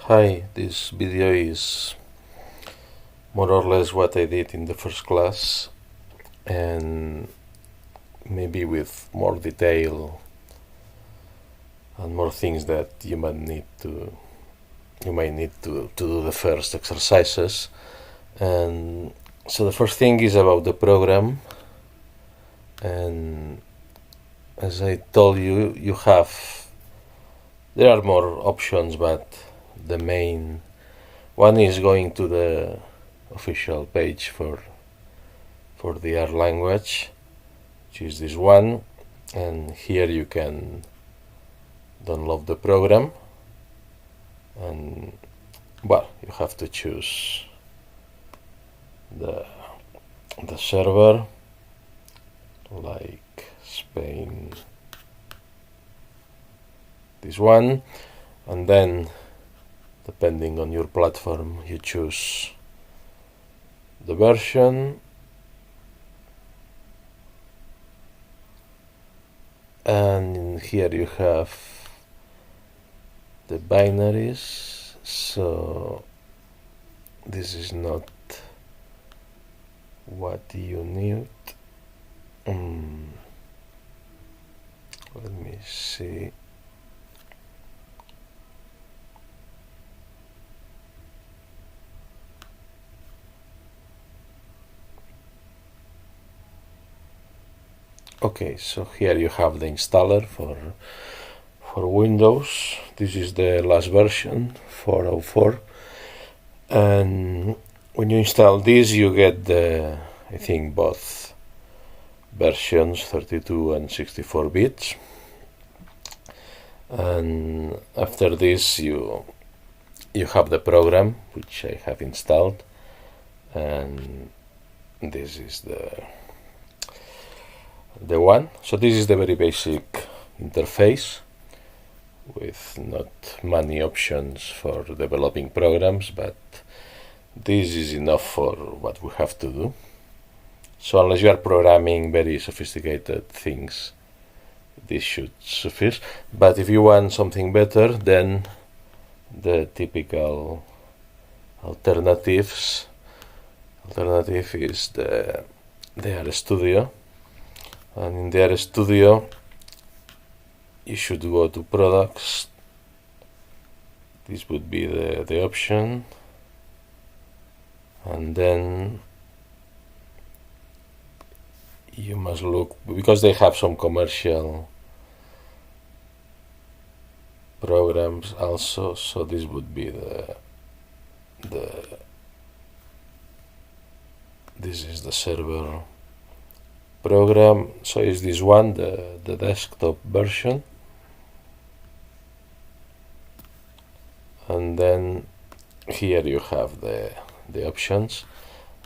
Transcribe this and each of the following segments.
Hi, this video is more or less what I did in the first class, and maybe with more detail and more things that you might need to do the first exercises. And so the first thing is about the program, and as I told you, there are more options, but the main one is going to the official page for the R language, which is this one, and here you can download the program, and well, you have to choose the server, like Spain, this one, and then depending on your platform you choose the version, and here you have the binaries. So this is not what you need. Let me see. Okay, so here you have the installer for Windows. This is the last version, 4.04, and when you install this you get I think both versions, 32 and 64 bits, and after this you have the program, which I have installed, and this is the one. So this is the very basic interface with not many options for developing programs, but this is enough for what we have to do. So unless you are programming very sophisticated things, this should suffice. But if you want something better, then the typical alternative is the RStudio. And in the RStudio you should go to products. This would be the option, and then you must look, because they have some commercial programs also, so this would be this is the server program. So is this one the desktop version, and then here you have the options,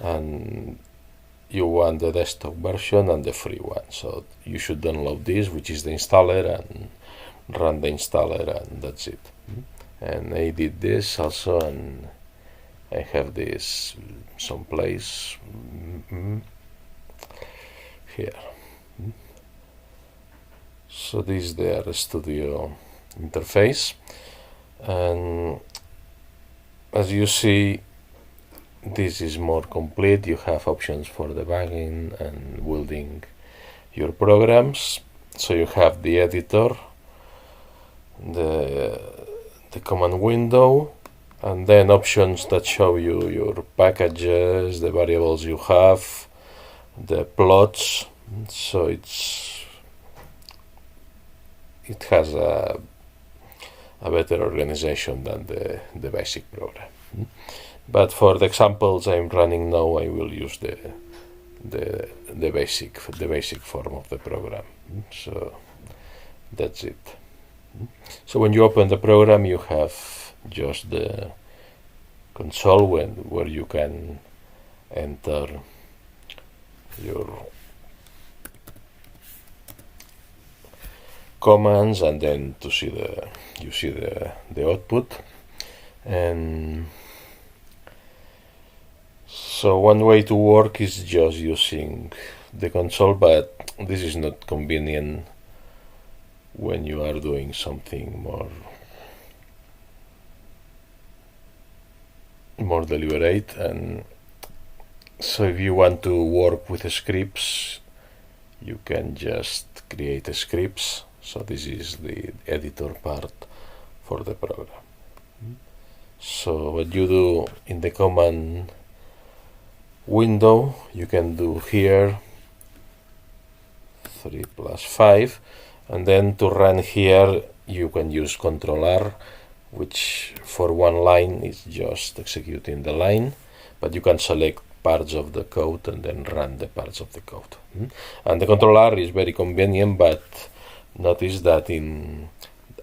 and you want the desktop version and the free one. So you should download this, which is the installer, and run the installer, and that's it. And I did this also, and I have this someplace here. So this is the RStudio interface, and as you see, this is more complete. You have options for debugging and building your programs. So you have the editor, the command window, and then options that show you your packages, the variables you have, the plots. So it has a better organization than the basic program. But for the examples I'm running now, I will use the basic form of the program. So that's it. So when you open the program, you have just the console where you can enter your commands, and then you see the output. And so one way to work is just using the console, but this is not convenient when you are doing something more more deliberate. And so if you want to work with scripts, you can just create scripts. So this is the editor part for the program. So what you do in the command window, you can do here 3 plus 5, and then to run here you can use Control R, which for one line is just executing the line, but you can select parts of the code and then run the parts of the code. And the Control R is very convenient, but notice that in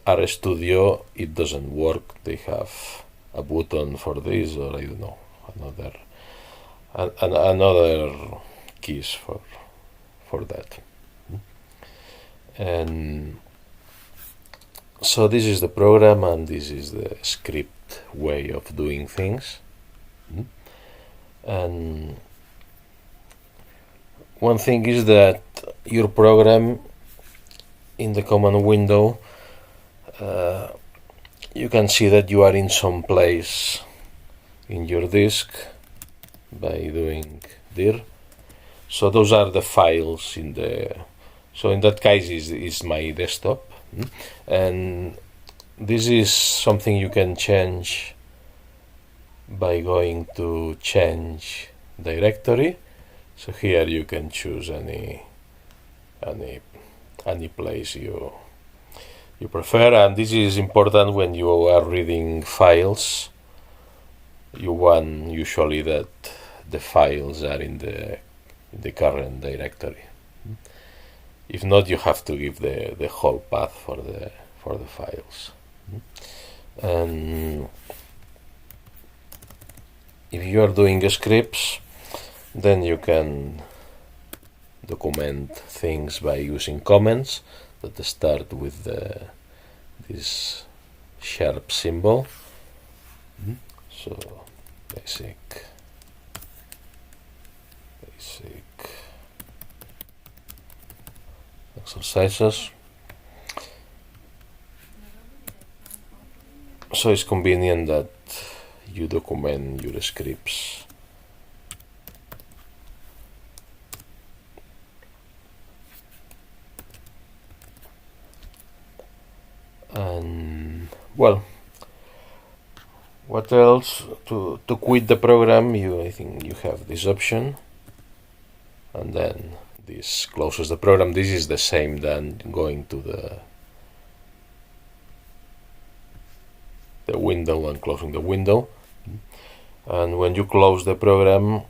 RStudio it doesn't work. They have a button for this, or I don't know, another keys for that. And so this is the program, and this is the script way of doing things. And one thing is that your program in the command window, you can see that you are in some place in your disk by doing dir. So those are the files in the, so in that case is my desktop. And this is something you can change by going to change directory. So here you can choose any place you prefer, and this is important when you are reading files. You want usually that the files are in the current directory. If not, you have to give the whole path for the files. And if you are doing scripts, then you can document things by using comments that start with this sharp symbol. So basic exercises. So it's convenient that you document your scripts. And well, what else? To quit the program, I think you have this option, and then this closes the program. This is the same than going to the window and closing the window. And when you close the program,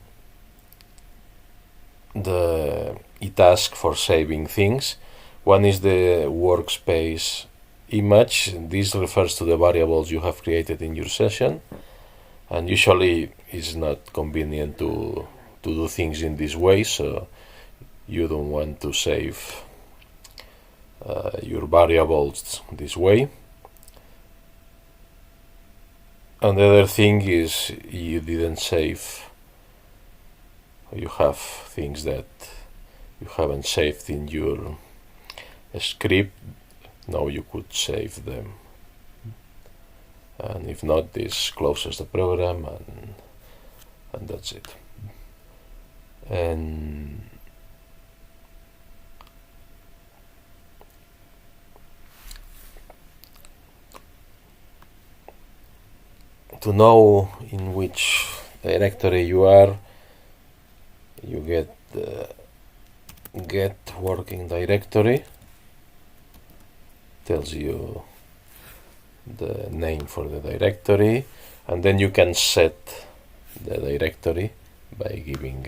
it asks for saving things. One is the workspace image. This refers to the variables you have created in your session, and usually it's not convenient to do things in this way, so you don't want to save your variables this way. And the other thing is you didn't save, you have things that you haven't saved in your script. Now you could save them, and if not, this closes the program, and that's it. And to know in which directory you are, you get the get working directory, tells you the name for the directory, and then you can set the directory by giving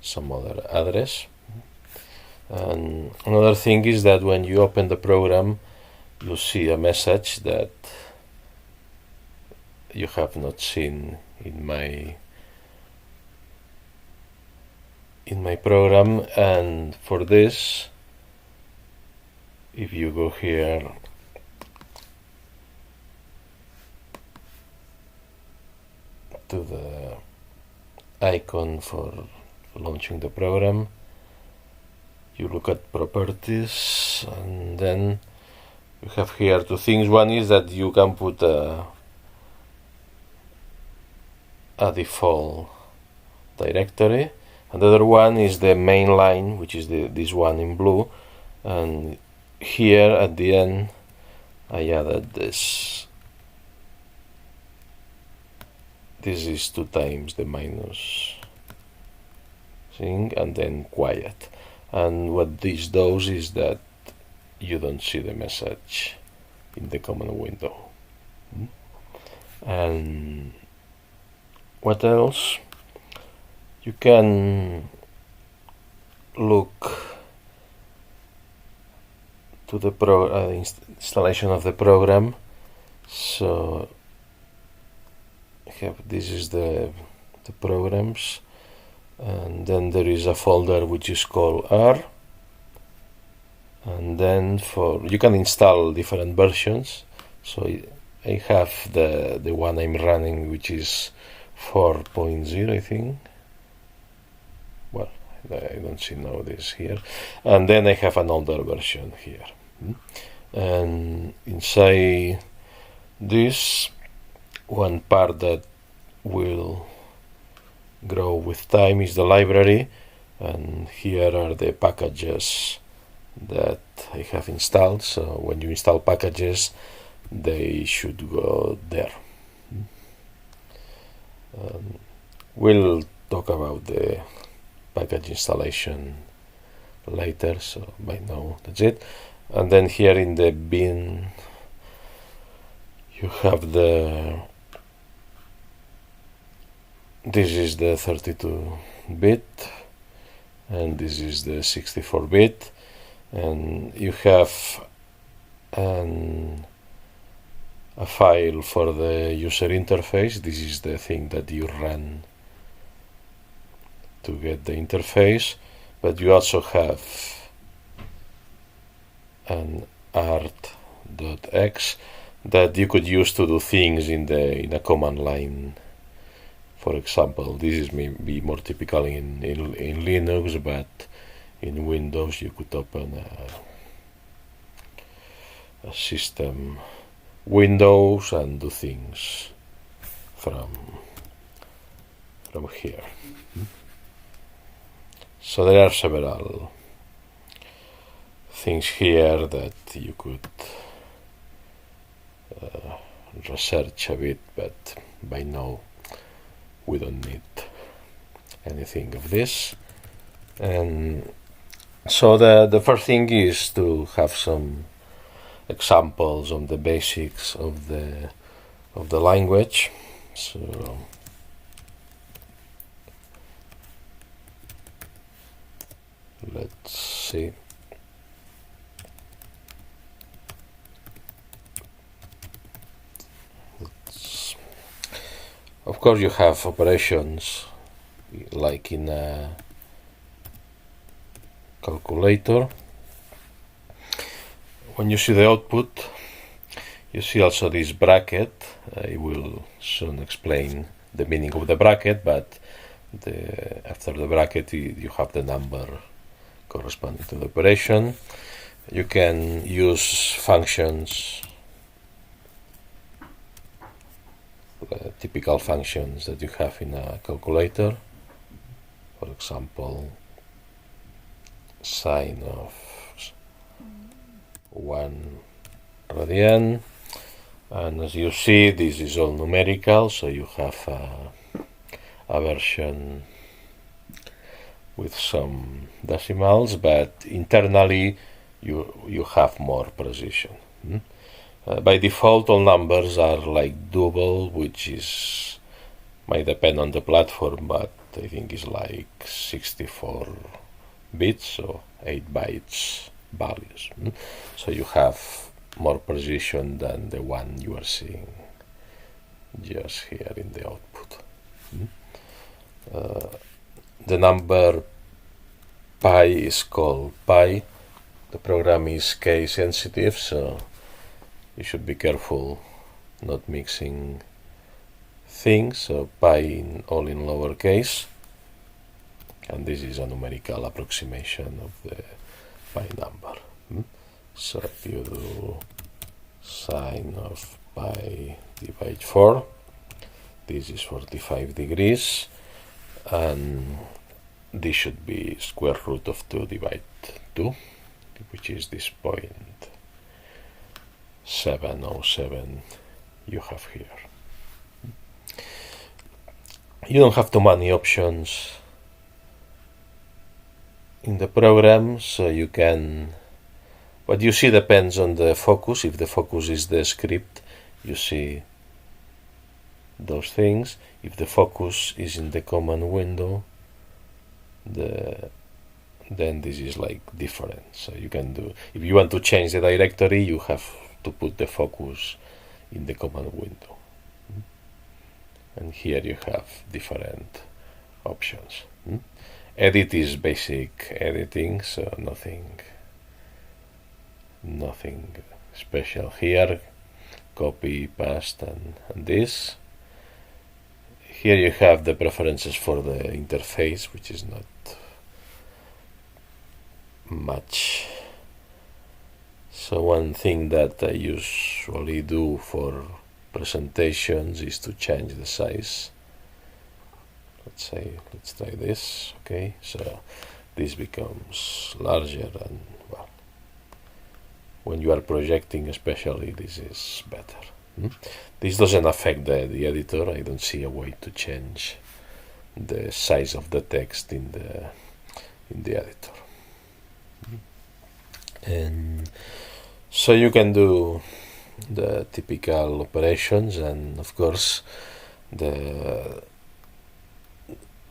some other address. And another thing is that when you open the program, you see a message that you have not seen in my program. And for this, if you go here to the icon for launching the program, you look at properties, and then you have here two things. One is that you can put a a default directory, and the other one is the main line, which is this one in blue, and here at the end I added this. This is 2 times the minus thing, and then quiet. And what this does is that you don't see the message in the command window. And what else? You can look to the installation of the program. So this is the programs, and then there is a folder which is called R, and then you can install different versions. So I have the one I'm running, which is 4.0, I think. Well, I don't see now this here, and then I have an older version here. And inside this, one part that will grow with time is the library, and here are the packages that I have installed. So when you install packages, they should go there. We'll talk about the package installation later, so by now that's it. And then here in the bin you have this is the 32-bit, and this is the 64-bit, and you have a file for the user interface. This is the thing that you run to get the interface, but you also have an art.x that you could use to do things in a command line. For example, this is maybe more typical in Linux, but in Windows you could open a system Windows and do things from here. So there are several things here that you could research a bit, but by now we don't need anything of this. And so the first thing is to have some examples on the basics of the language. So let's see. Of course you have operations like in a calculator. When you see the output, you see also this bracket. I will soon explain the meaning of the bracket, but after the bracket you have the number corresponding to the operation. You can use functions, typical functions that you have in a calculator. For example, sine of 1 radian, and as you see, this is all numerical, so you have a version with some decimals, but internally you have more precision. By default, all numbers are like double, which might depend on the platform, but I think it's like 64 bits, so 8 bytes values. So you have more precision than the one you are seeing just here in the output. The number pi is called pi. The program is case sensitive, so you should be careful not mixing things. So pi all in lowercase, and this is a numerical approximation of the pi number. So if you do sine of pi divided 4, this is 45 degrees, and this should be square root of 2 divided 2, which is this 0.707 you have here. You don't have too many options in the program, so you can, what you see depends on the focus. If the focus is the script, you see those things. If the focus is in the command window, then this is like different. So you can do, if you want to change the directory, you have to put the focus in the command window. And here you have different options. Edit is basic editing, so nothing special here. Copy, paste, and this. Here you have the preferences for the interface, which is not much. So one thing that I usually do for presentations is to change the size. Let's try this. Okay, so this becomes larger, and well, when you are projecting especially, this is better. This doesn't affect the editor. I don't see a way to change the size of the text in the editor. And so you can do the typical operations, and of course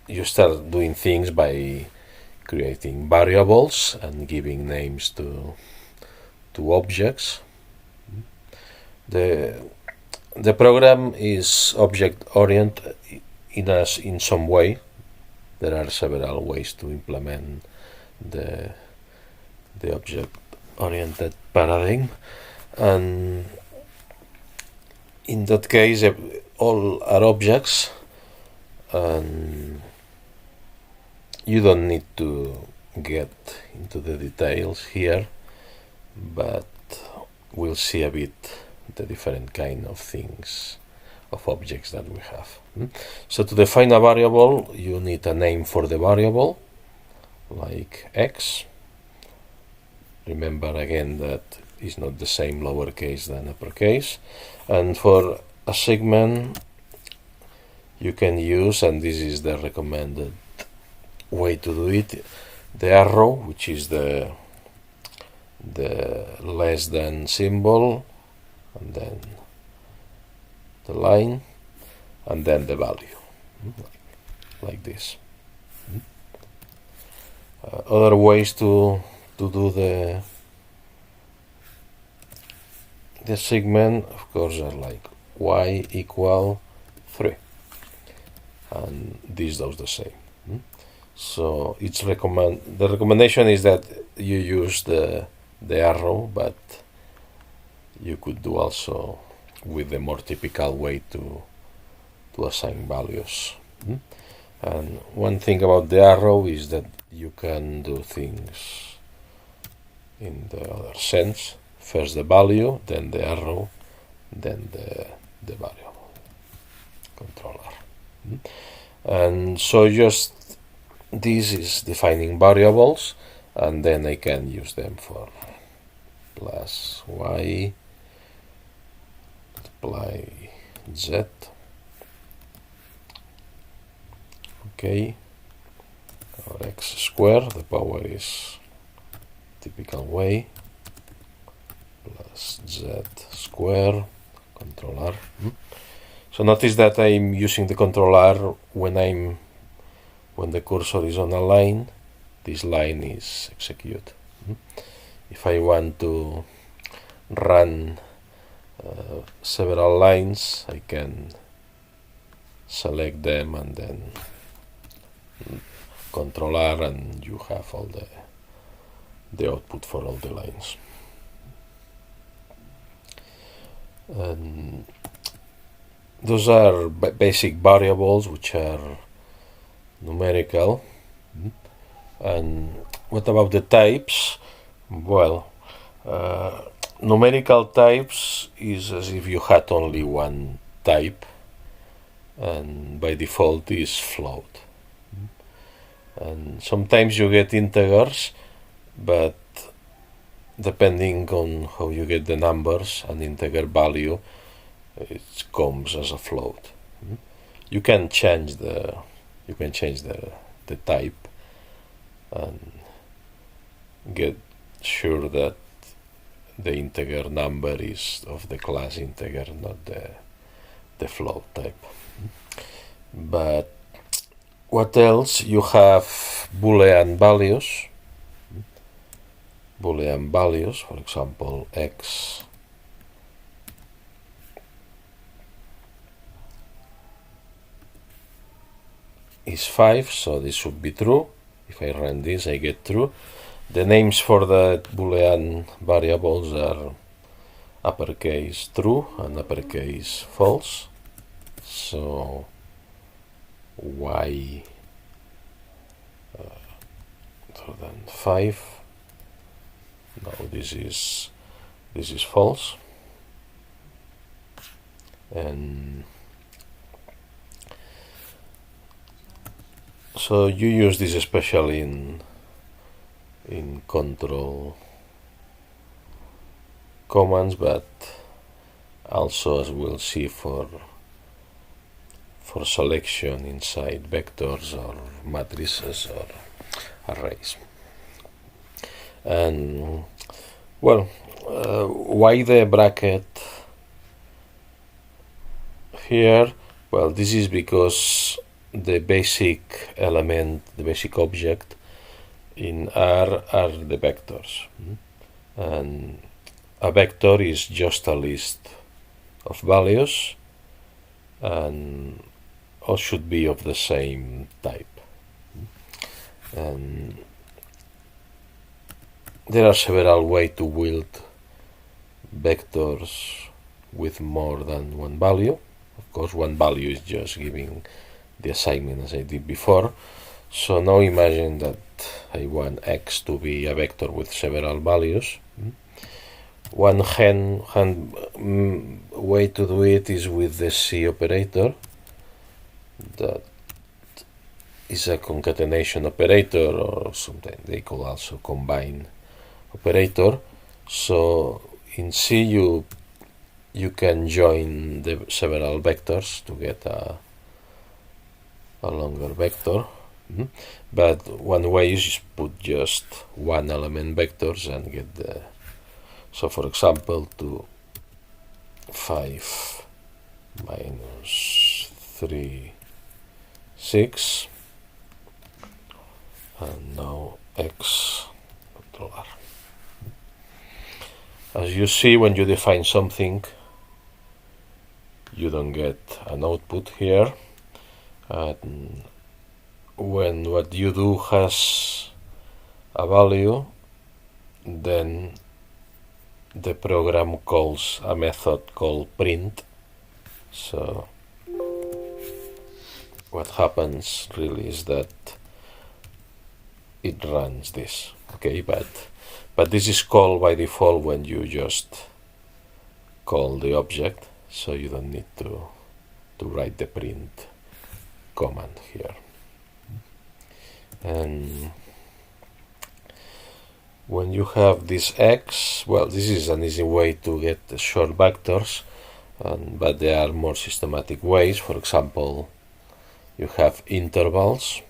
you start doing things by creating variables and giving names to objects. The program is object-oriented in some way. There are several ways to implement the object-oriented paradigm, and in that case all are objects, and you don't need to get into the details here, but we'll see a bit the different kind of things, of objects that we have. So to define a variable, you need a name for the variable, like x. Remember again that it's not the same lowercase than uppercase. And for a segment, you can use, and this is the recommended way to do it, the arrow, which is the less than symbol, and then the line, and then the value, like this. Other ways to do the segment, of course, are like y equal 3, and this does the same. So the recommendation is that you use the arrow, but you could do also with the more typical way to assign values. And one thing about the arrow is that you can do things in the other sense. First the value, then the arrow, then the variable controller. And so just this is defining variables, and then I can use them for plus y, multiply z, okay, or x squared, the power is typical way, plus z square, control R. So notice that I'm using the control R when the cursor is on a line. This line is execute. If I want to run several lines, I can select them and then control R, and you have all the output for all the lines. And those are basic variables which are numerical. And what about the types? Well, numerical types is as if you had only one type, and by default is float. And sometimes you get integers, but depending on how you get the numbers, an integer value, it comes as a float. You can change the type and get sure that the integer number is of the class integer, not the float type. But what else? You have Boolean values. Boolean values, for example, x is 5, so this should be true. If I run this, I get true. The names for the Boolean variables are uppercase true and uppercase false. So y other than 5. Now this is false. And so you use this especially in control commands, but also, as we'll see, for selection inside vectors or matrices or arrays. And well, why the bracket here? Well, this is because the basic element, the basic object in R are the vectors. And a vector is just a list of values and all should be of the same type. And there are several ways to build vectors with more than one value. Of course, one value is just giving the assignment as I did before. So now imagine that I want x to be a vector with several values. One way to do it is with the C operator. That is a concatenation operator, or sometimes they call also combine operator. So in C you can join the several vectors to get a longer vector. But one way is just put just one element vectors and get the, so for example, to 5 minus 3 6 and now x control R. As you see, when you define something, you don't get an output here, and when what you do has a value, then the program calls a method called print. So what happens really is that it runs this, okay, but this is called by default when you just call the object, so you don't need to write the print command here. And when you have this x, well, this is an easy way to get the short vectors, but there are more systematic ways. For example, you have intervals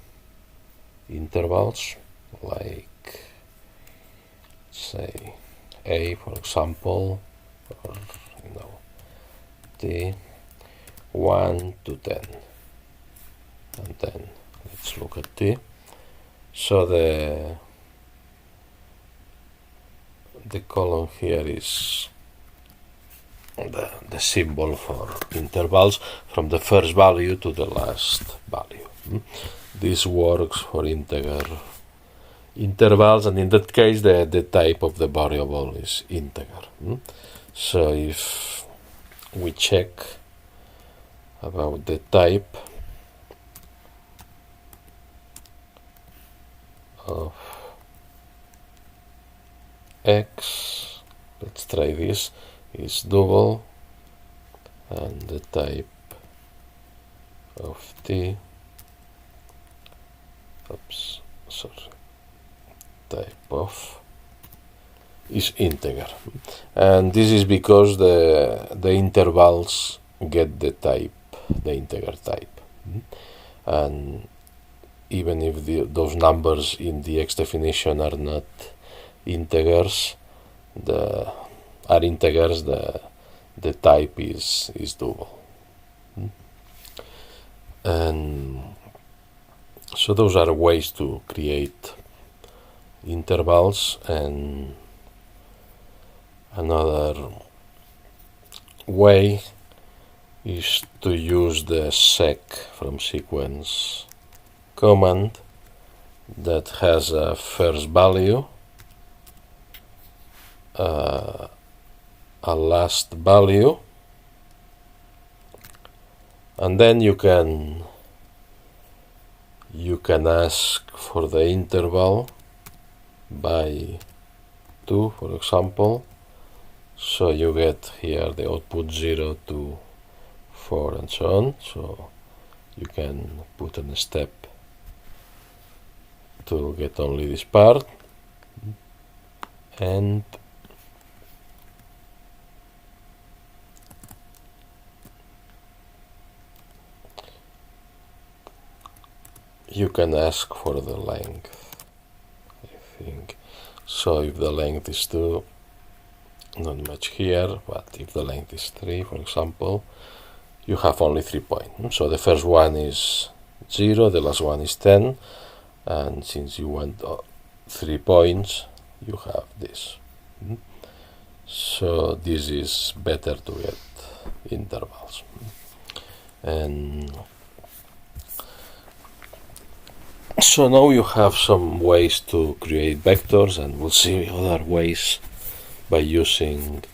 like, say, a, for example, or t 1 to 10, and then let's look at t. So the column here is the symbol for intervals from the first value to the last value. This works for intervals, and in that case the type of the variable is integer. So if we check about the type of x, let's try this, is double, and the type of t, type of is integer, and this is because the intervals get the integer type, and even if those numbers in the X definition are not integers, the type is double. And so those are ways to create intervals. And another way is to use the sec from sequence command that has a first value, a last value, and then you can ask for the interval by 2, for example. So you get here the output 0 to 4 and so on. So you can put in a step to get only this part, and you can ask for the length, I think. So if the length is 2, not much here, but if the length is 3, for example, you have only 3 points. So the first one is 0, the last one is 10, and since you want 3 points, you have this. So this is better to get intervals. And so now you have some ways to create vectors, and we'll see other ways by using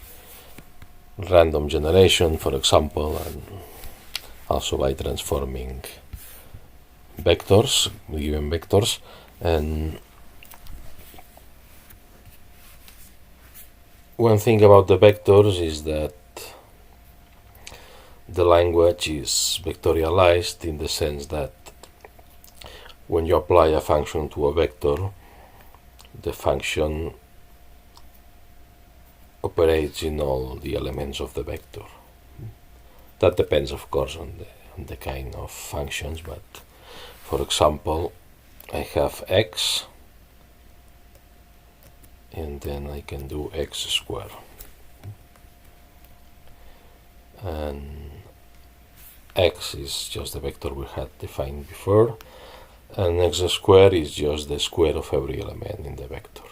random generation, for example, and also by transforming vectors, given vectors. And one thing about the vectors is that the language is vectorialized in the sense that when you apply a function to a vector, the function operates in all the elements of the vector. That depends, of course, on the kind of functions, but for example, I have x, and then I can do x squared. And x is just the vector we had defined before, and x squared is just the square of every element in the vector.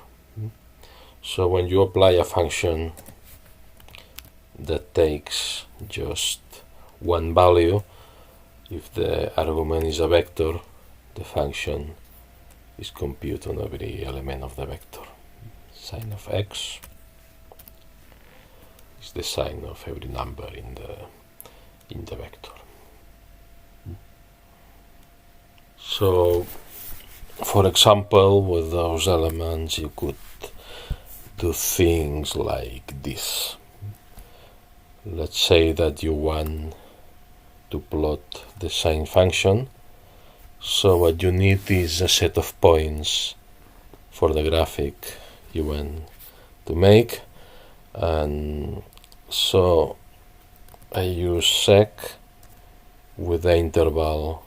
So when you apply a function that takes just one value, if the argument is a vector, the function is computed on every element of the vector. Sign of x is the sign of every number in the vector. So, for example, with those elements you could do things like this. Let's say that you want to plot the sine function. So what you need is a set of points for the graphic you want to make. And so I use sec with the interval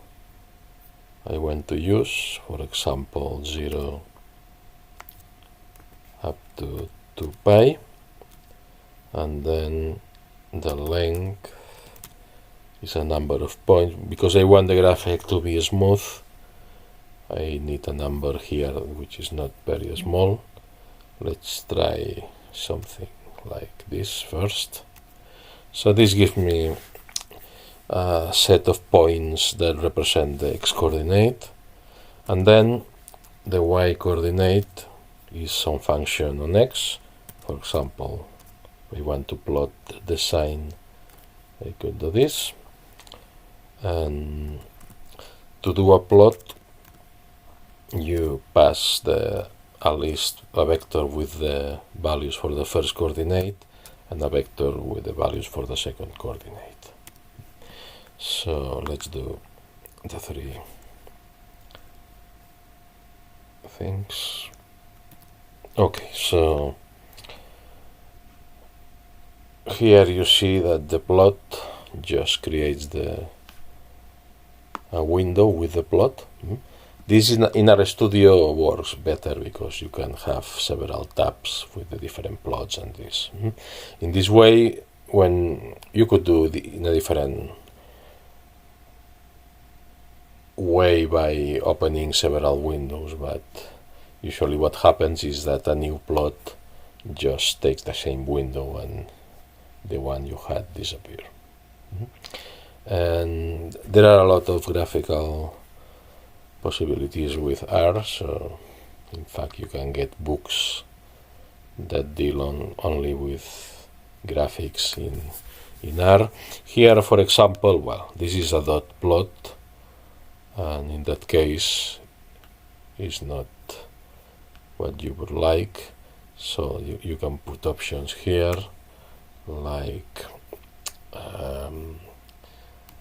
I want to use, for example 0 up to 2 pi, and then the length is a number of points. Because I want the graphic to be smooth, I need a number here which is not very small. Let's try something like this first. So this gives me a set of points that represent the x-coordinate, and then the y-coordinate is some function on x. For example, we want to plot the sine, I could do this. And to do a plot, you pass a vector with the values for the first coordinate and a vector with the values for the second coordinate. So let's do the three things. Okay, so here you see that the plot just creates a window with the plot. This in RStudio works better because you can have several tabs with the different plots and this. In this way, when you could do in a different way by opening several windows, but usually what happens is that a new plot just takes the same window and the one you had disappear. And there are a lot of graphical possibilities with R, so in fact you can get books that deal only with graphics in R. Here, for example, well, this is a dot plot, and in that case is not what you would like, so you can put options here like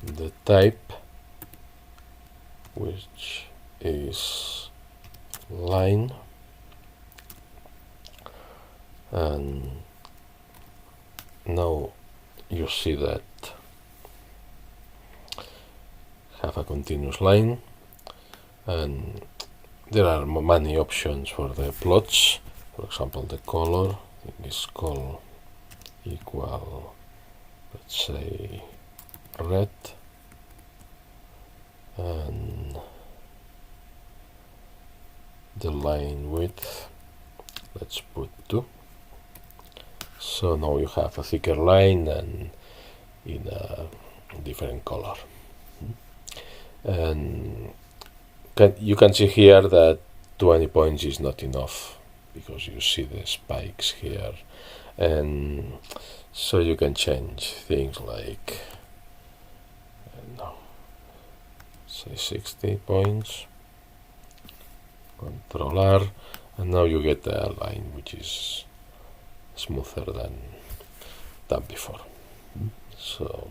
the type, which is line, and now you see that have a continuous line, and there are many options for the plots. For example, the color is called equal, let's say, red, and the line width, let's put 2. So now you have a thicker line and in a different color. And you can see here that 20 points is not enough because you see the spikes here, and so you can change things like, no, say 60 points, Control R, and now you get a line which is smoother than before. So,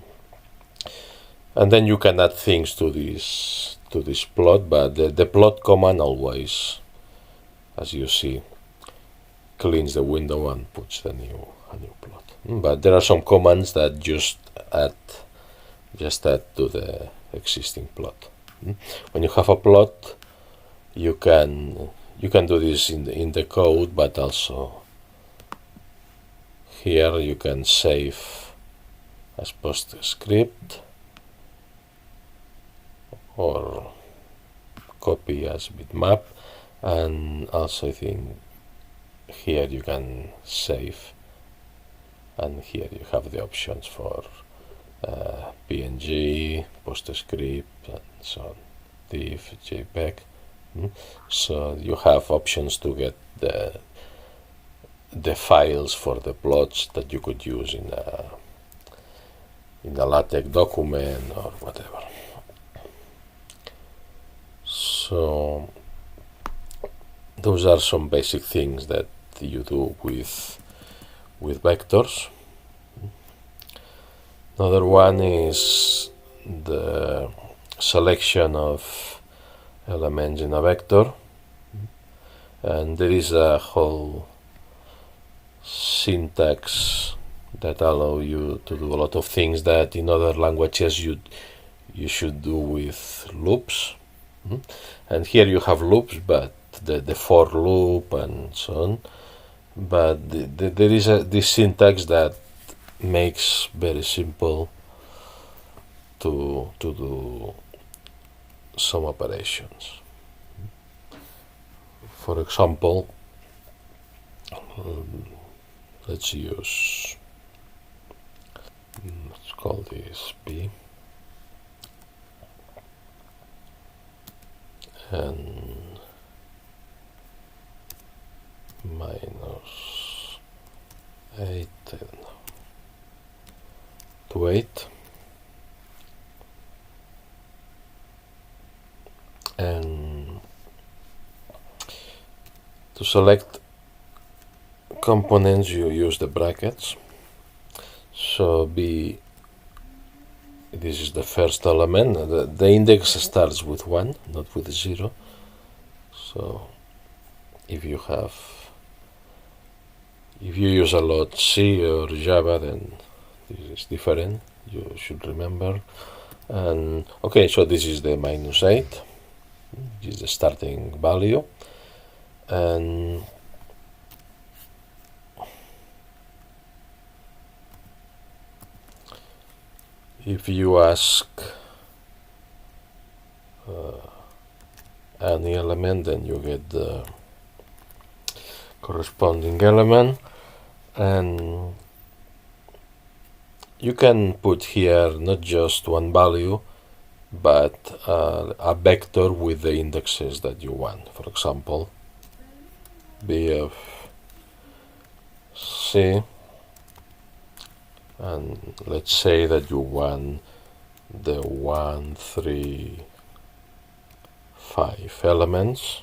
and then you can add things to this plot, but the plot command always, as you see, cleans the window and puts a new plot. But there are some commands that just add to the existing plot. When you have a plot, you can do this in the code, but also here you can save as PostScript or copy as bitmap, and also I think here you can save, and here you have the options for PNG, PostScript, and so on, TIFF, JPEG. So you have options to get the files for the plots that you could use in a LaTeX document or whatever. So those are some basic things that you do with vectors. Another one is the selection of elements in a vector, and there is a whole syntax that allow you to do a lot of things that in other languages you should do with loops. And here you have loops, but the for loop and so on, but there is this syntax that makes very simple to do some operations. For example, let's call this P, and minus 8, I don't know, to 8, and to select components you use the brackets. So B this is the first element. The index starts with 1, not with 0. So if you use a lot C or Java, then this is different. You should remember. And okay, so this is the -8. This is the starting value. And if you ask any element, then you get the corresponding element, and you can put here not just one value, but a vector with the indexes that you want. For example, B of C, and let's say that you want the 1, 3, 5 elements,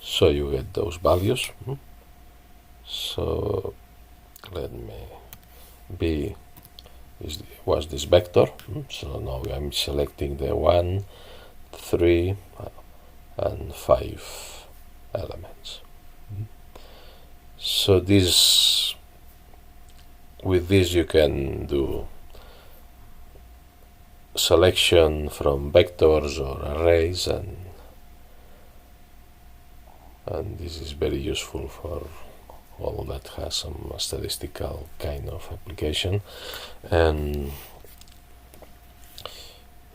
so you get those values. So let me B was this vector, so now I'm selecting the 1, 3, and 5 elements. So with this you can do selection from vectors or arrays, and this is very useful for all that has some statistical kind of application. And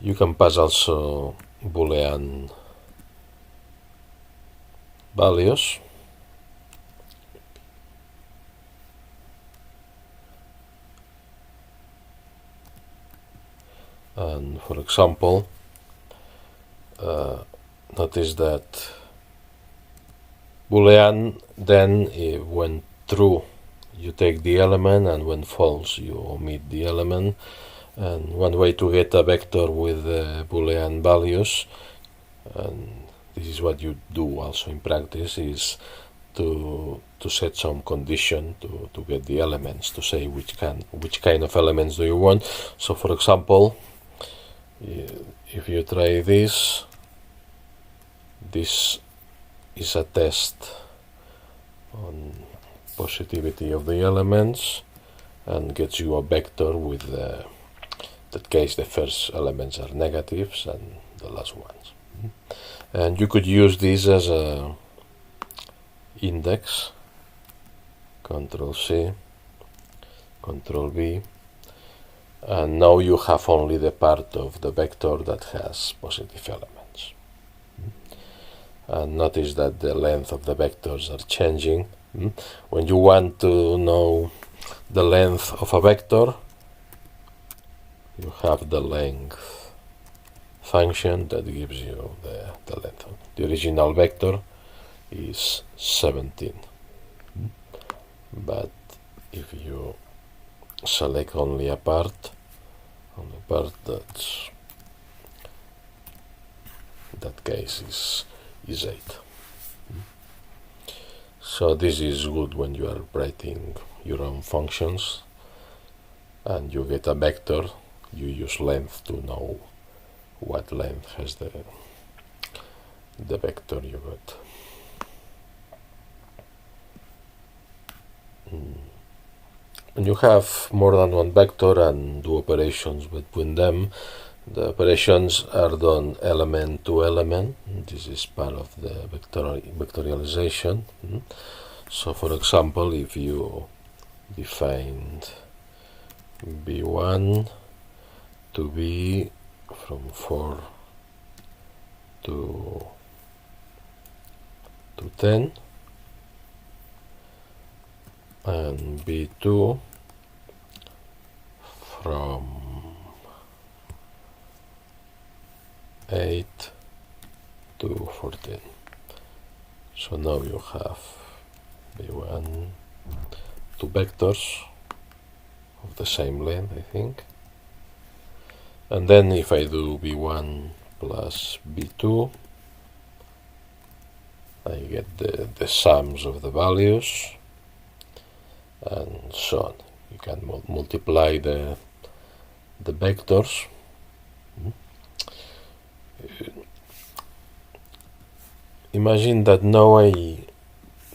you can pass also Boolean values. And for example, notice that Boolean, then when true you take the element, and when false you omit the element. And one way to get a vector with Boolean values, and this is what you do also in practice, is to set some condition to get the elements, to say which kind of elements do you want. So for example, if you try this is a test on positivity of the elements, and gets you a vector with that case the first elements are negatives and the last ones. And you could use this as a index, Control C, Control V, and now you have only the part of the vector that has positive elements. And notice that the length of the vectors are changing. When you want to know the length of a vector, you have the length function that gives you the length. The original vector is 17. But if you select only a part, that case is 8. So this is good when you are writing your own functions and you get a vector. You use length to know what length has the vector you got. When you have more than one vector and do operations between them, the operations are done element to element. This is part of the vectorialization. So for example, if you defined B1 to be from 4 to 10, and B2 from 8 to 14. So now you have B1, two vectors of the same length, I think. And then if I do B1 plus B2, I get the sums of the values, and so on. You can multiply the vectors Imagine that now I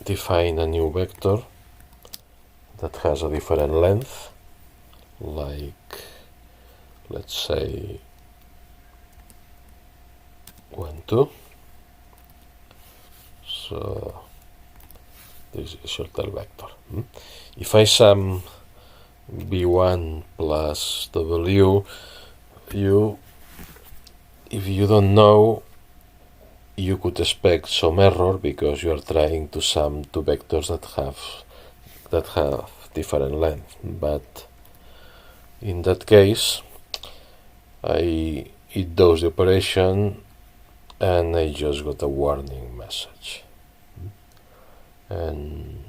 define a new vector that has a different length, like, let's say 1, 2. So this is a total vector. If I sum b1 plus w, if you don't know, you could expect some error because you are trying to sum two vectors that have different length. But in that case, it does the operation and I just got a warning message. And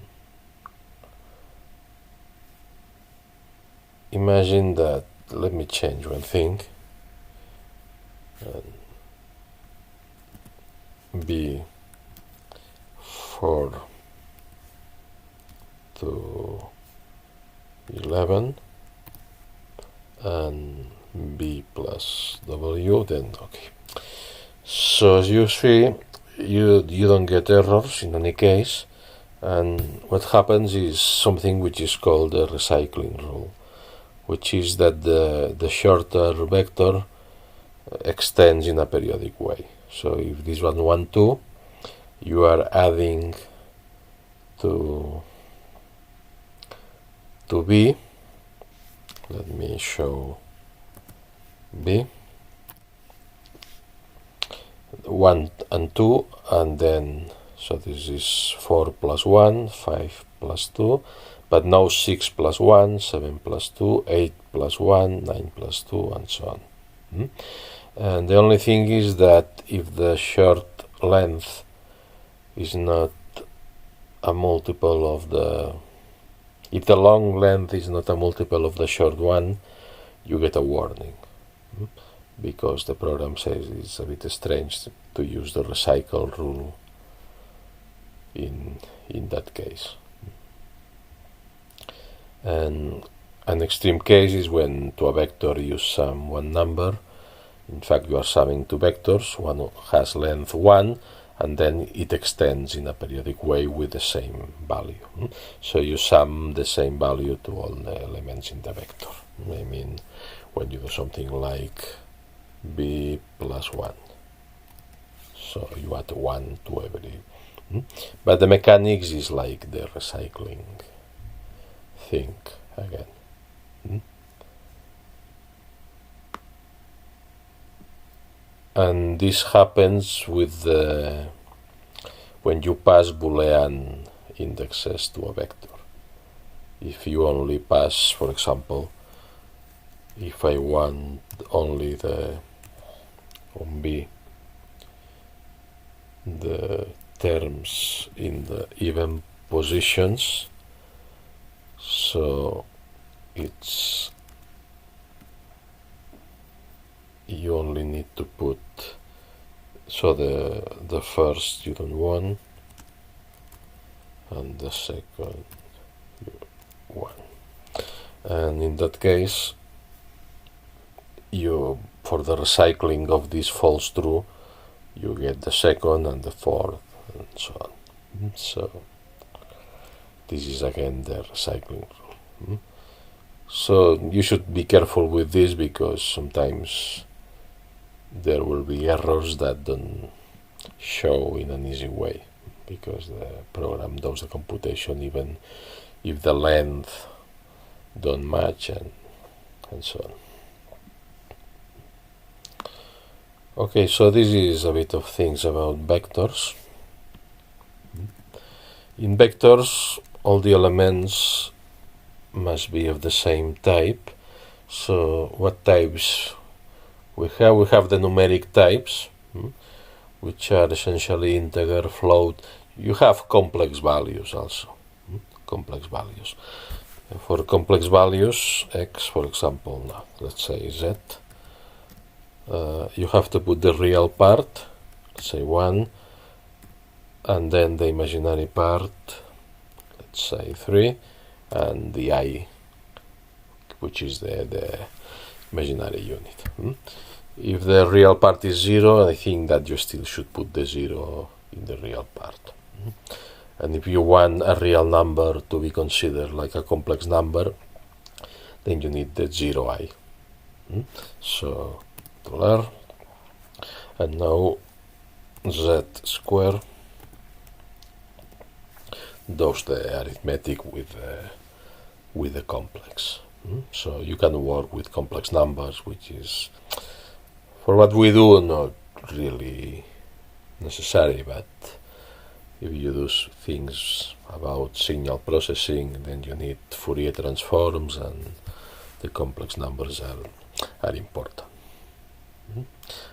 imagine that, let me change one thing, and b 4 to 11 and b plus w, then okay. So as you see, you don't get errors in any case, and what happens is something which is called the recycling rule, which is that the shorter vector extends in a periodic way. So if this one 1, 2, you are adding to b. Let me show b. 1 and 2, and then, so this is 4 plus 1, 5 plus 2, but now 6 plus 1, 7 plus 2, 8 plus 1, 9 plus 2, and so on. And the only thing is that if the short length is not a multiple of if the long length is not a multiple of the short one, you get a warning, because the program says it's a bit strange to use the recycle rule in that case. And an extreme case is when to a vector you sum one number. In fact, you are summing two vectors. One has length 1, and then it extends in a periodic way with the same value. So you sum the same value to all the elements in the vector. I mean, when you do something like b plus 1. So you add 1 to every. But the mechanics is like the recycling thing again. And this happens with when you pass Boolean indexes to a vector. If you only pass, for example, if I want only on B, the terms in the even positions, so you only need to put, so the first you don't want, and the second you want. And in that case, for the recycling of this false true, you get the second and the fourth, and so on. So this is again the recycling rule. So you should be careful with this, because sometimes there will be errors that don't show in an easy way, because the program does the computation even if the length don't match, and so on. Okay, so this is a bit of things about vectors. In vectors, all the elements must be of the same type. So what types we have? We have the numeric types, which are essentially integer, float. You have complex values also. Complex values. For complex values, x, for example, now, let's say z, you have to put the real part, let's say 1, and then the imaginary part, let's say 3, and the I, which is the imaginary unit. If the real part is 0, I think that you still should put the 0 in the real part. And if you want a real number to be considered like a complex number, then you need the 0i. So $, and now z square does the arithmetic with the complex. So you can work with complex numbers, which is, for what we do, not really necessary, but if you do things about signal processing, then you need Fourier transforms, and the complex numbers are important.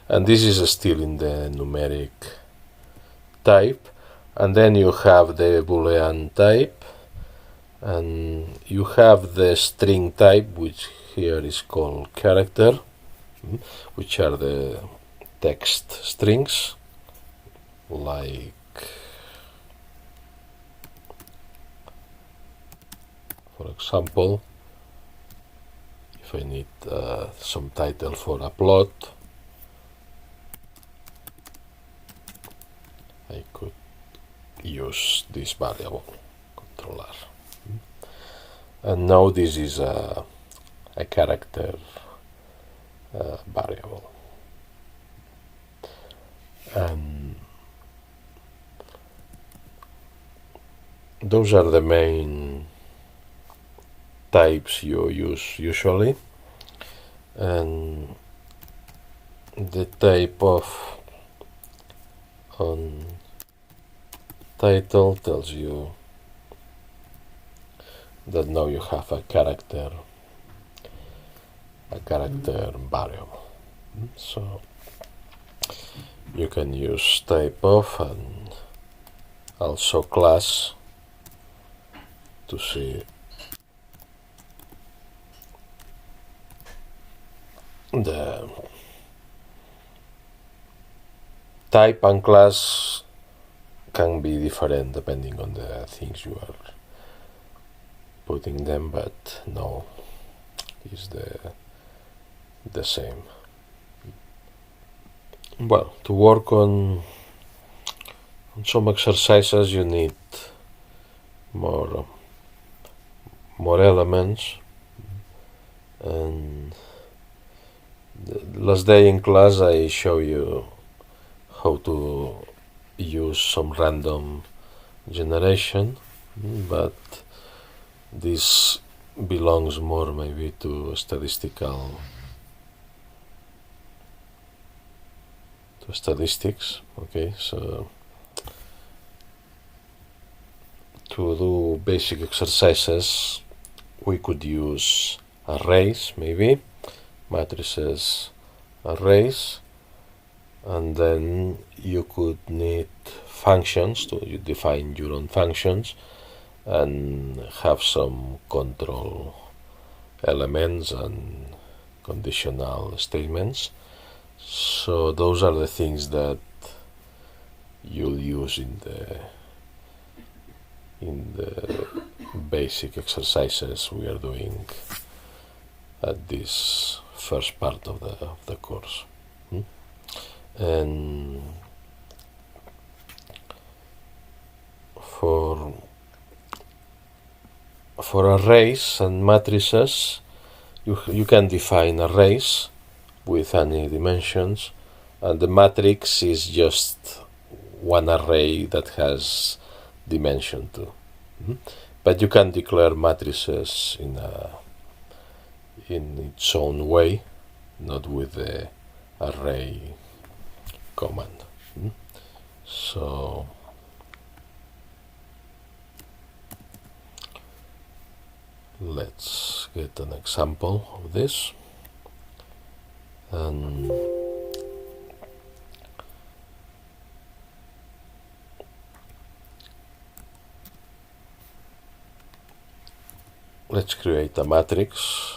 And this is still in the numeric type, and then you have the Boolean type, and you have the string type, which here is called character, which are the text strings, like for example, if I need some title for a plot, I could use this variable, control R. And now this is a character variable. And those are the main types you use usually. And the type of title tells you that now you have a character variable. So you can use type of and also class to see the type and class can be different depending on the things you are putting them, but no, is the same. Well, to work on some exercises you need more elements, and the last day in class I show you how to use some random generation, but this belongs more maybe to statistics. Okay, so to do basic exercises we could use arrays, maybe matrices, arrays, and then you could need functions to define your own functions and have some control elements and conditional statements. So those are the things that you'll use in the basic exercises we are doing at this first part of the course. And for arrays and matrices, you can define arrays with any dimensions, and the matrix is just one array that has dimension 2. But you can declare matrices in its own way, not with the array command. So let's get an example of this. And let's create a matrix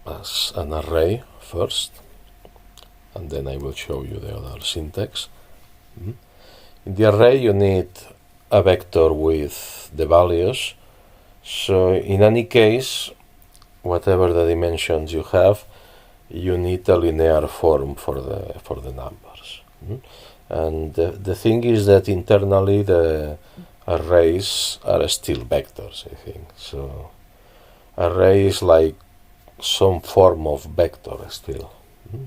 as an array first, and then I will show you the other syntax. In the array you need a vector with the values. So in any case, whatever the dimensions you have, you need a linear form for the numbers. And the thing is that internally the arrays are still vectors, I think. So array is like some form of vector still.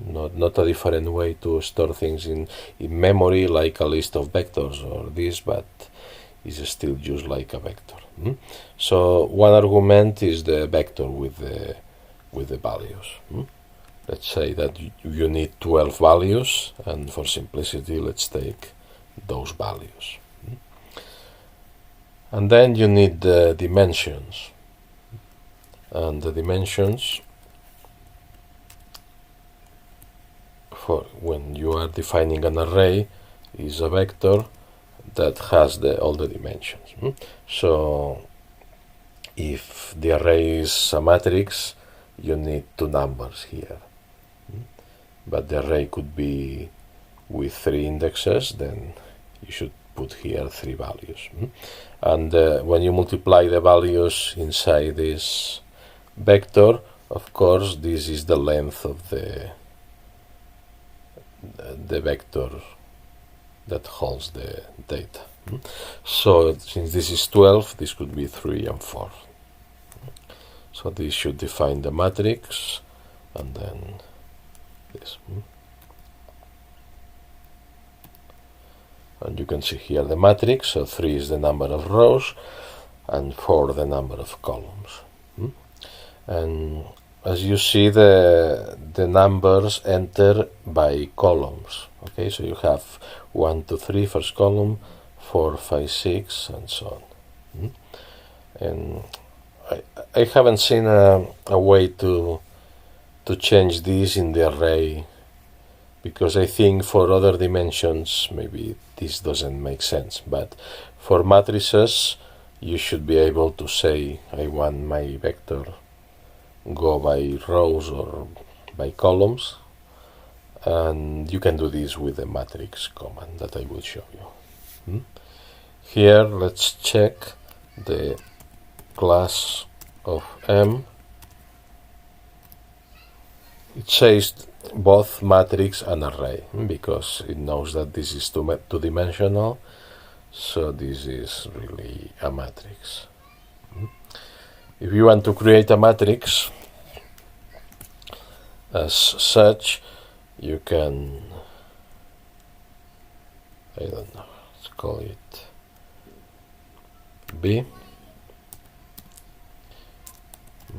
Not a different way to store things in memory, like a list of vectors or this, but is still used like a vector. So one argument is the vector with the values. Let's say that you need 12 values, and for simplicity, let's take those values. And then you need the dimensions. And the dimensions, for when you are defining an array, is a vector that has all the dimensions. So if the array is a matrix, you need two numbers here. But the array could be with 3 indexes, then you should put here 3 values. And when you multiply the values inside this vector, of course, this is the length of the vector that holds the data. So since this is 12, this could be 3 and 4. So this should define the matrix, and then this. And you can see here the matrix. So 3 is the number of rows and 4 the number of columns. And as you see, the numbers enter by columns. Okay, so you have 1, 2, 3 first column, 4, 5, 6, and so on. And I haven't seen a way to change this in the array, because I think for other dimensions maybe this doesn't make sense. But for matrices, you should be able to say, I want my vector go by rows or by columns, and you can do this with the matrix command that I will show you. Here, let's check the class of M. It says both matrix and array, because it knows that this is two-dimensional, so this is really a matrix. If you want to create a matrix as such, you can, I don't know, let's call it B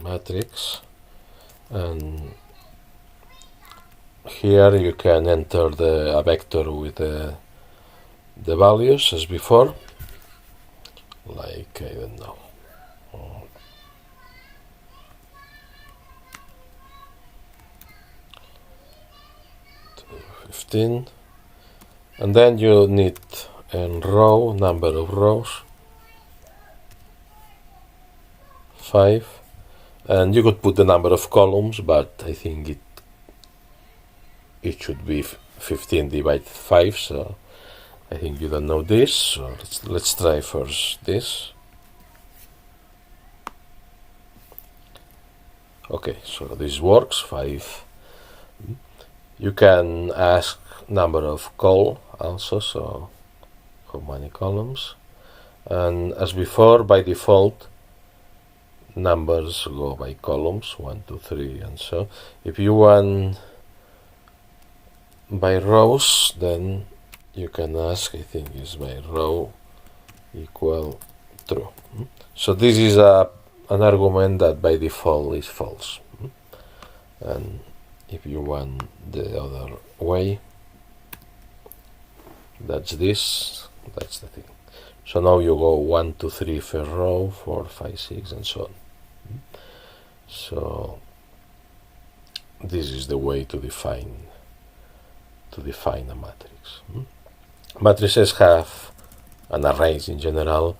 matrix, and here you can enter a vector with the values as before, like, I don't know, 15, and then you need a row, number of rows, 5, and you could put the number of columns, but I think it should be 15 divided 5, so I think you don't know this, so let's try first this. Okay, so this works, 5. You can ask number of col also, so how many columns, and as before, by default, numbers go by columns, 1, 2, 3, and so. If you want by rows, then you can ask, I think is by row equal true. So this is an argument that by default is false. And if you want the other way, that's this, that's the thing. So now you go 1, 2, 3 per row, 4, 5, 6, and so on. So this is the way to define a matrix. Matrices have, and arrays in general,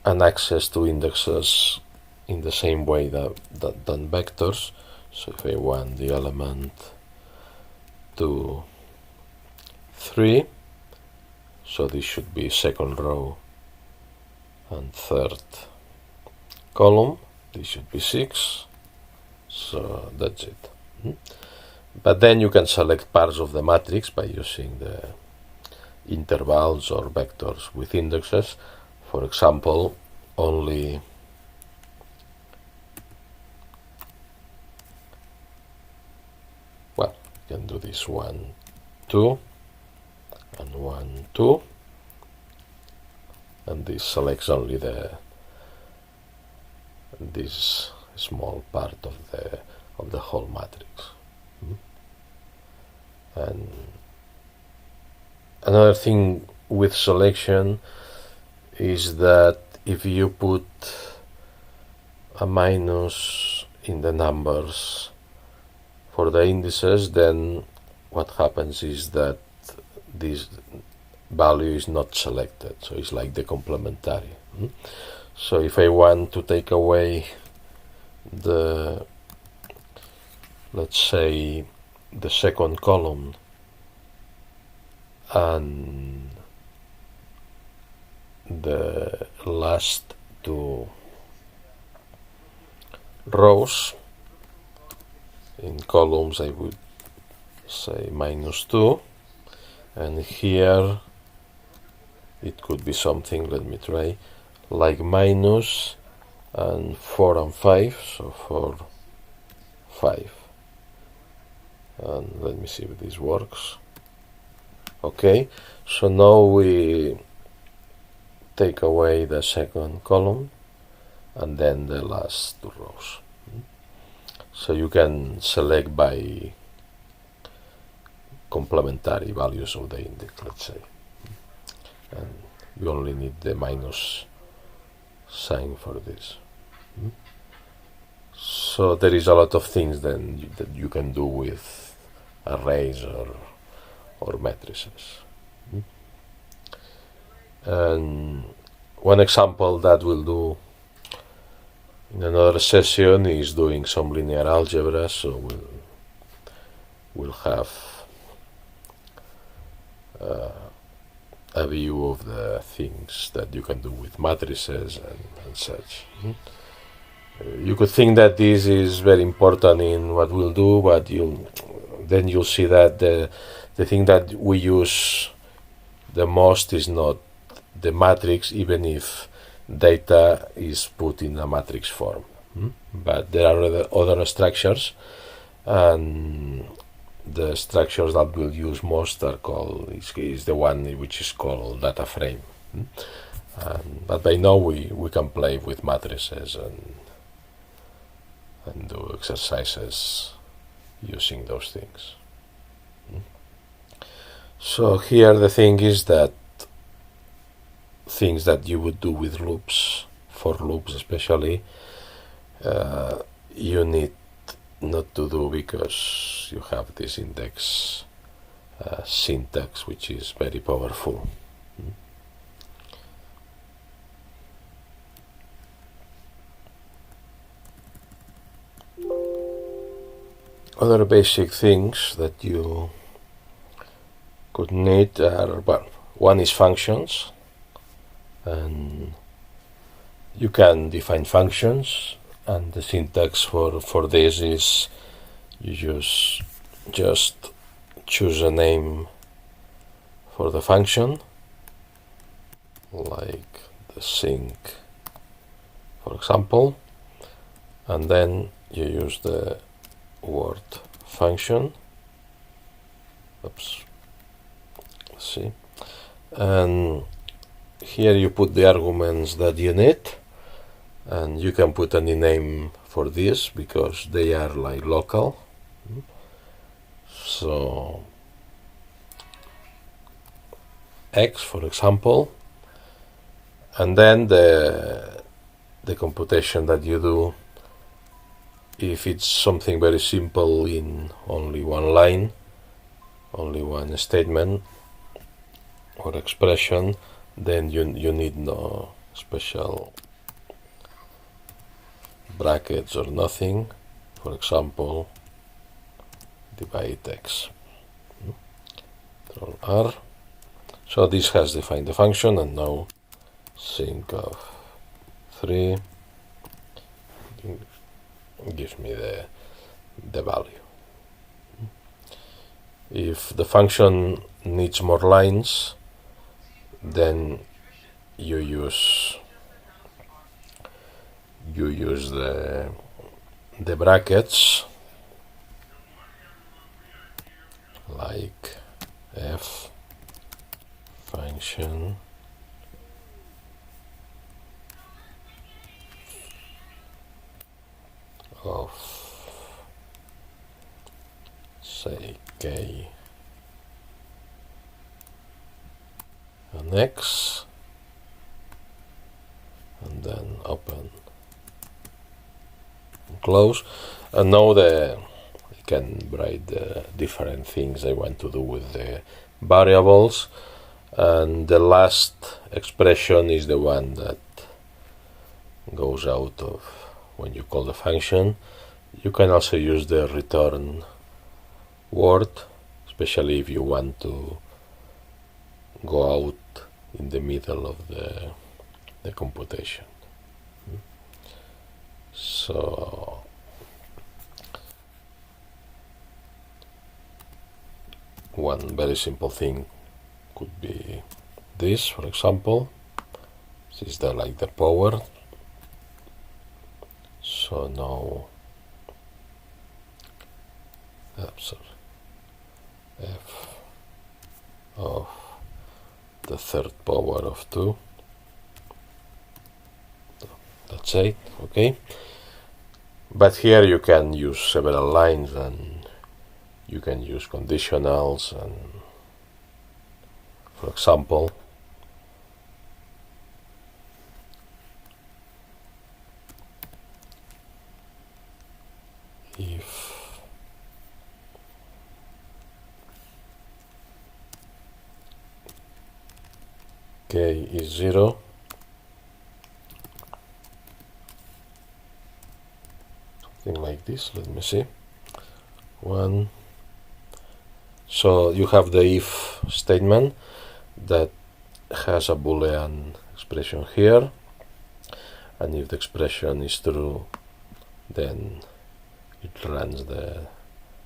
an access to indexes in the same way than vectors. So if I want the element 2, 3, so this should be second row and third column, this should be 6, so that's it. But then you can select parts of the matrix by using the intervals or vectors with indexes. For example, only you can do this 1, 2, and 1, 2, and this selects only this small part of the whole matrix. And another thing with selection is that if you put a minus in the numbers for the indices, then what happens is that this value is not selected, so it's like the complementary. So if I want to take away let's say the second column and the last two rows, in columns I would say -2, and here it could be something, let me try, like minus and 4 and 5, so 4, 5, and let me see if this works. Okay, so now we take away the second column and then the last two rows. So you can select by complementary values of the index, let's say, and we only need the minus sign for this. So there is a lot of things then that you can do with arrays or matrices. And one example that we'll do in another session is doing some linear algebra, so we'll have a view of the things that you can do with matrices and such. You could think that this is very important in what we'll do, but you'll see that the thing that we use the most is not the matrix, even if data is put in a matrix form. But there are other structures, and the structures that we'll use most are called, is the one which is called data frame. But by now we can play with matrices and do exercises using those things. So here the thing is that things that you would do with loops, for loops especially, you need not to do, because you have this index syntax which is very powerful. Other basic things that you could need are, well, one is functions, and you can define functions, and the syntax for this is you just choose a name for the function, like the sync, for example, and then you use the word function. Let's see, and here you put the arguments that you need, and you can put any name for this because they are like local. So X, for example, and then the computation that you do, if it's something very simple in only one line, only one statement or expression, then you need no special brackets or nothing. For example, divide X, Control R. So this has defined the function, and now sync of 3 gives me the value. If the function needs more lines, then you use the brackets, like f function of, say, k and x, and then open and close. And now I can write the different things I want to do with the variables, and the last expression is the one that goes out of when you call the function. You can also use the return word, especially if you want to go out in the middle of the computation. So one very simple thing could be this, for example. This is like the power. So now f of the third power of 2. That's it, okay? But here you can use several lines, and you can use conditionals, and for example, if k is 0, something like this, let me see, 1. So you have the if statement that has a Boolean expression here, and if the expression is true, then it runs the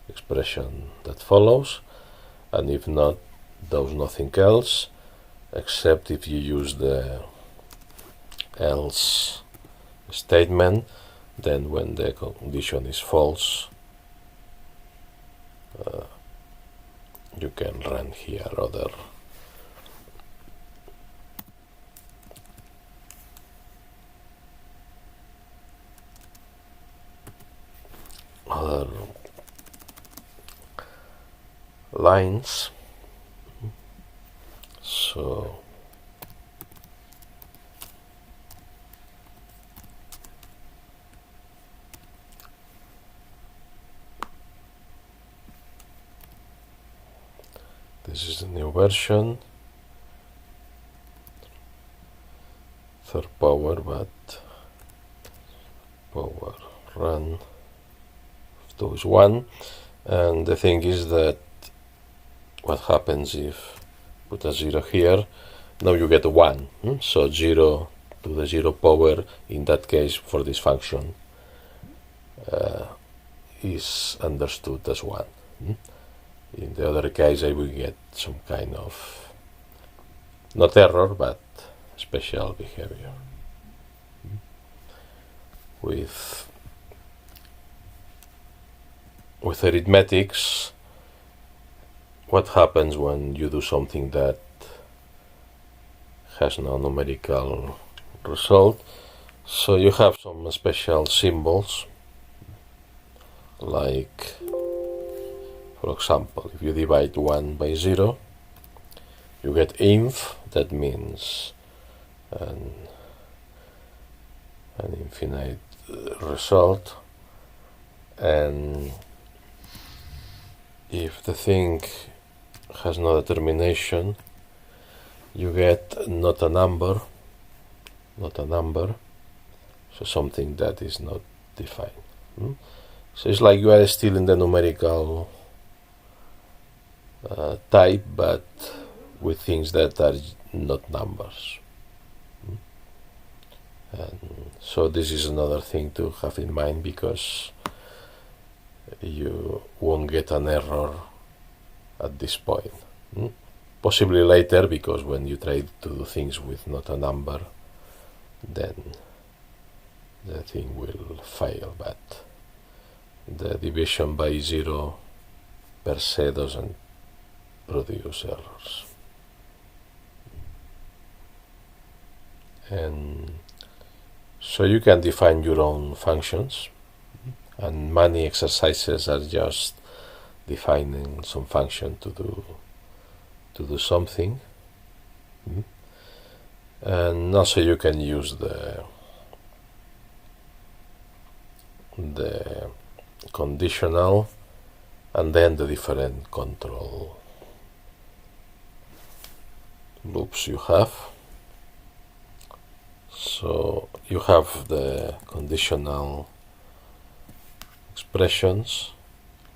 expression that follows, and if not, does nothing else, except if you use the else statement, then when the condition is false, you can run here other lines. So this is the new version, third power, but power run of 2 is 1. And the thing is that what happens if put a 0 here, now you get a 1. So 0 to the 0 power, in that case for this function, is understood as 1. In the other case, I will get some kind of, not error, but special behavior. With arithmetics, what happens when you do something that has no numerical result? So you have some special symbols, like, for example, if you divide 1 by 0, you get inf, that means an infinite result. And if the thing has no determination, you get not a number, so something that is not defined. So it's like you are still in the numerical type, but with things that are not numbers. And So this is another thing to have in mind, because you won't get an error at this point. Possibly later, because when you try to do things with not a number, then the thing will fail. But the division by 0 per se doesn't produce errors. And so you can define your own functions, and many exercises are just defining some function to do something. And also you can use the conditional and then the different control loops you have. So you have the conditional expressions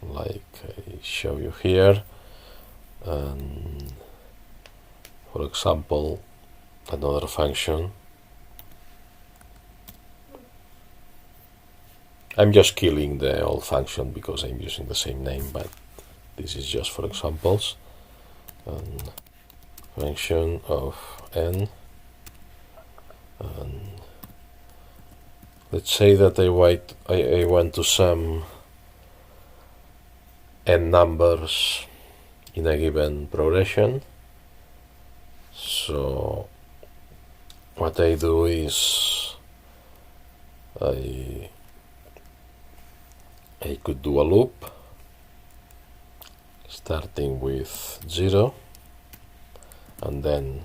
like I show you here, and for example another function, I'm just killing the old function because I'm using the same name, but this is just for examples. And function of n, and let's say that I want to sum n numbers in a given progression. So what I do is I could do a loop starting with 0 and then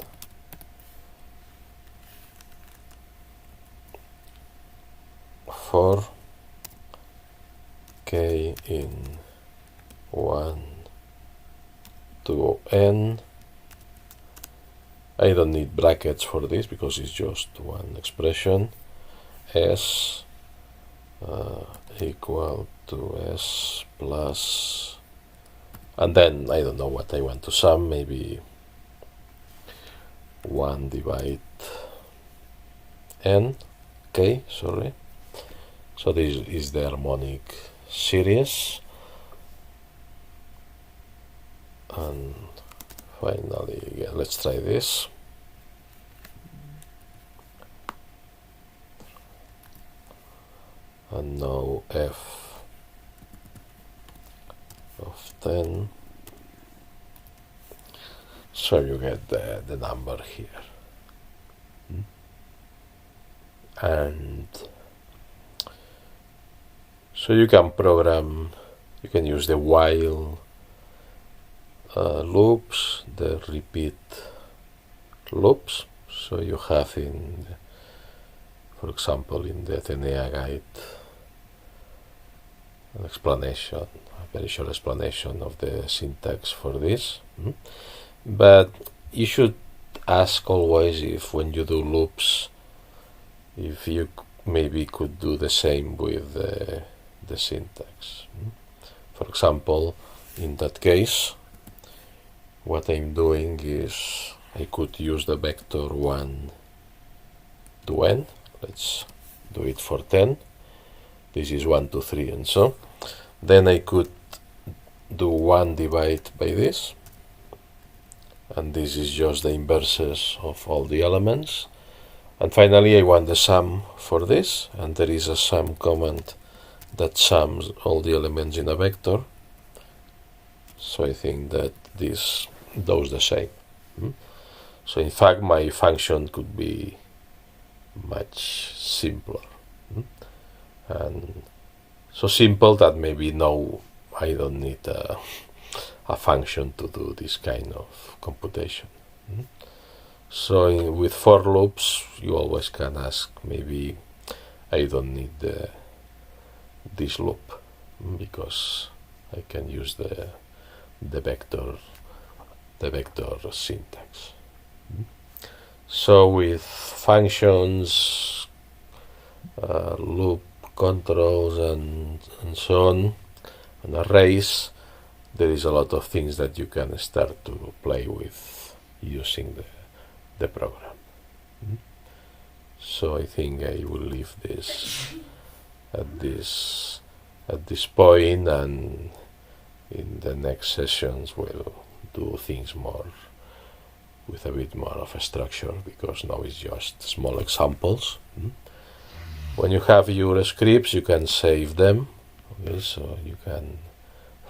for k in 1 to n. I don't need brackets for this because it's just one expression. S equal to S plus, and then I don't know what I want to sum, maybe 1 divide n, k, sorry. So this is the harmonic series. And finally, let's try this. And now f of 10. So you get the number here. And so you can program, you can use the while loops, the repeat loops. So you have for example, in the Atenea guide, an explanation, a very short explanation of the syntax for this. But you should ask always if when you do loops, if you maybe could do the same with the syntax. For example, in that case, what I'm doing is I could use the vector 1 to n. Let's do it for 10. This is 1, 2, 3, and so. Then I could do 1 divided by this, and this is just the inverses of all the elements. And finally I want the sum for this, and there is a sum command that sums all the elements in a vector. So I think that this does the same. So in fact my function could be much simpler. And so simple that maybe no, I don't need a function to do this kind of computation. So with for loops you always can ask, maybe I don't need this loop because I can use the vector syntax. So with functions, loop controls and so on, and arrays, there is a lot of things that you can start to play with using the program. So I think I will leave this at this at this point, and in the next sessions we'll do things more with a bit more of a structure, because now it's just small examples. When you have your scripts, you can save them. Okay, so you can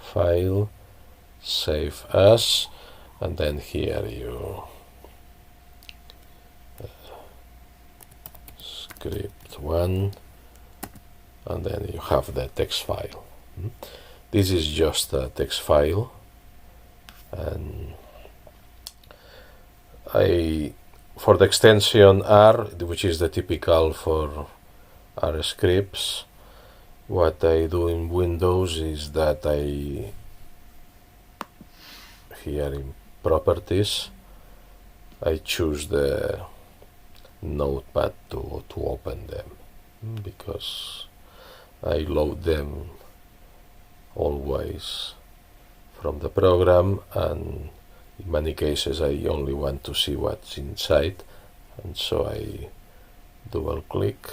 file, save as, and then here you script 1, and then you have the text file. This is just a text file, and for the extension R, which is the typical for R scripts, what I do in Windows is that here in properties, I choose the notepad to open them, because I load them always from the program, and in many cases I only want to see what's inside, and so I double click.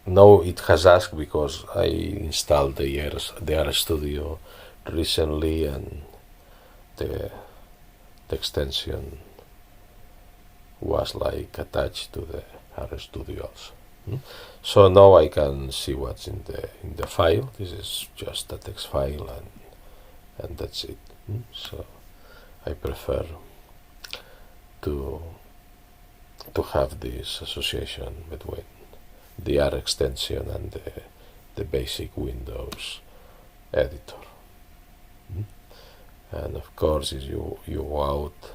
Now it has asked because I installed the RStudio recently, and the extension was like attached to the RStudio also. So now I can see what's in the file. This is just a text file, and that's it. So I prefer to have this association between the R extension and the basic Windows editor. And of course, if you go out,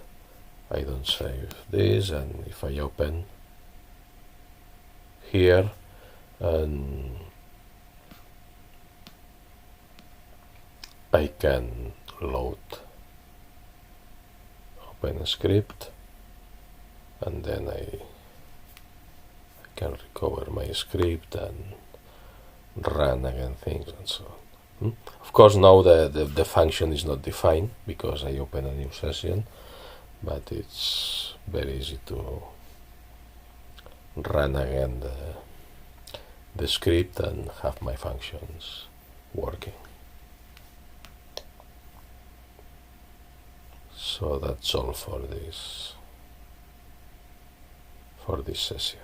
I don't save this, and if I open here and I can load, open a script, and then I can recover my script and run again things and so on. Of course, now the function is not defined because I open a new session, but it's very easy to run again the script and have my functions working. So that's all for this session.